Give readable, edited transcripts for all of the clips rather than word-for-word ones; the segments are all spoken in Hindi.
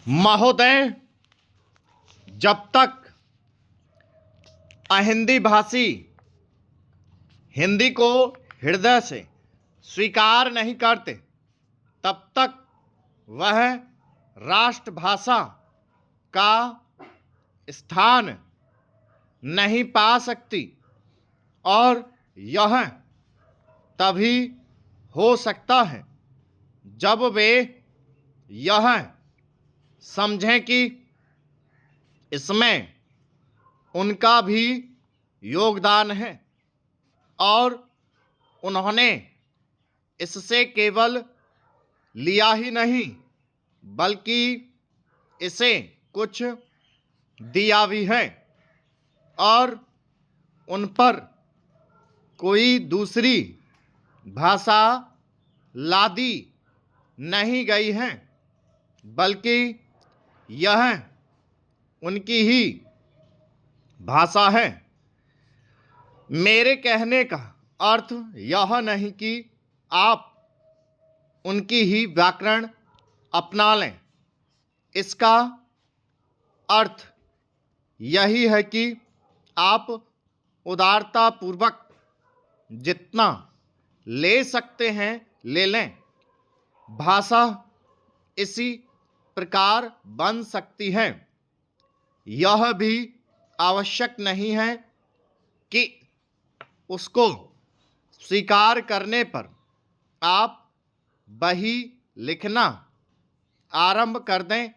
महोदय, जब तक अहिंदी भाषी हिंदी को हृदय से स्वीकार नहीं करते, तब तक वह राष्ट्रभाषा का स्थान नहीं पा सकती और यह तभी हो सकता है जब वे यह समझें कि इसमें उनका भी योगदान है और उन्होंने इससे केवल लिया ही नहीं बल्कि इसे कुछ दिया भी है और उन पर कोई दूसरी भाषा लादी नहीं गई है, बल्कि यह उनकी ही भाषा है। मेरे कहने का अर्थ यह नहीं कि आप उनकी ही व्याकरण अपना लें। इसका अर्थ यही है कि आप उदारतापूर्वक जितना ले सकते हैं ले लें। भाषा इसी प्रकार बन सकती है। यह भी आवश्यक नहीं है कि उसको स्वीकार करने पर आप वही लिखना आरंभ कर दें,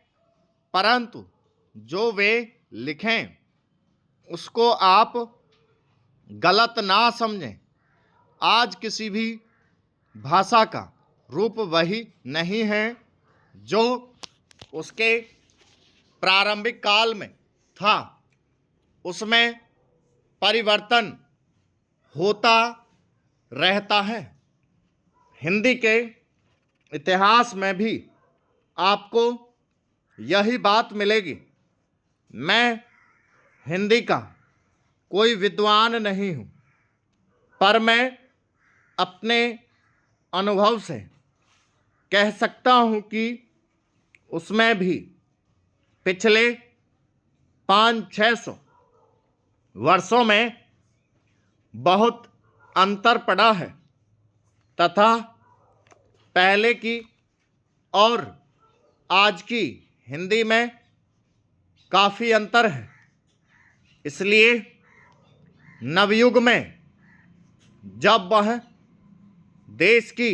परंतु जो वे लिखें उसको आप गलत ना समझें। आज किसी भी भाषा का रूप वही नहीं है जो उसके प्रारंभिक काल में था। उसमें परिवर्तन होता रहता है। हिंदी के इतिहास में भी आपको यही बात मिलेगी। मैं हिंदी का कोई विद्वान नहीं हूँ, पर मैं अपने अनुभव से कह सकता हूँ कि उसमें भी पिछले 500-600 वर्षों में बहुत अंतर पड़ा है तथा पहले की और आज की हिंदी में काफ़ी अंतर है। इसलिए नवयुग में जब वह देश की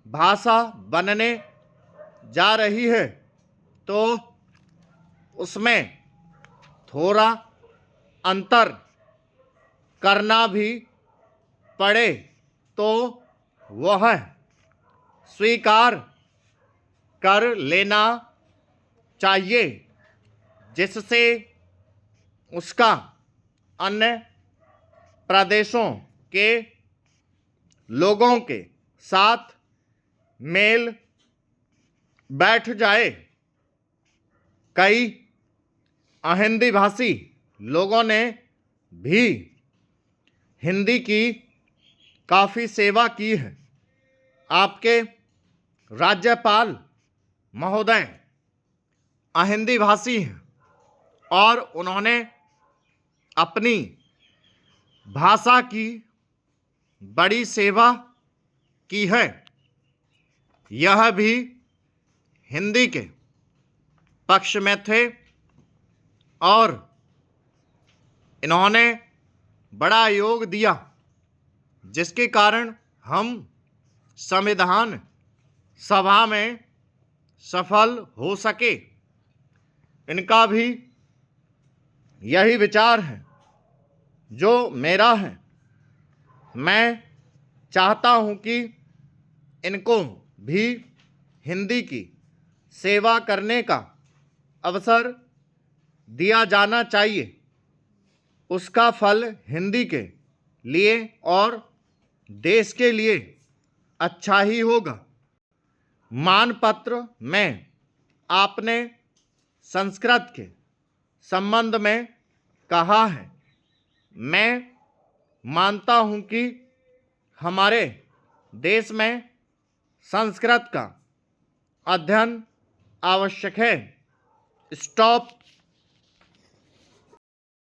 भाषा बनने जा रही है तो उसमें थोड़ा अंतर करना भी पड़े तो वह स्वीकार कर लेना चाहिए, जिससे उसका अन्य प्रदेशों के लोगों के साथ मेल बैठ जाए। कई अहिंदी भाषी लोगों ने भी हिंदी की काफ़ी सेवा की है। आपके राज्यपाल महोदय अहिंदी भाषी हैं और उन्होंने अपनी भाषा की बड़ी सेवा की है। यह भी हिंदी के पक्ष में थे और इन्होंने बड़ा योग दिया, जिसके कारण हम संविधान सभा में सफल हो सके। इनका भी यही विचार है जो मेरा है। मैं चाहता हूँ कि इनको भी हिंदी की सेवा करने का अवसर दिया जाना चाहिए। उसका फल हिंदी के लिए और देश के लिए अच्छा ही होगा। मानपत्र में आपने संस्कृत के संबंध में कहा है। मैं मानता हूँ कि हमारे देश में संस्कृत का अध्ययन आवश्यक है। स्टॉप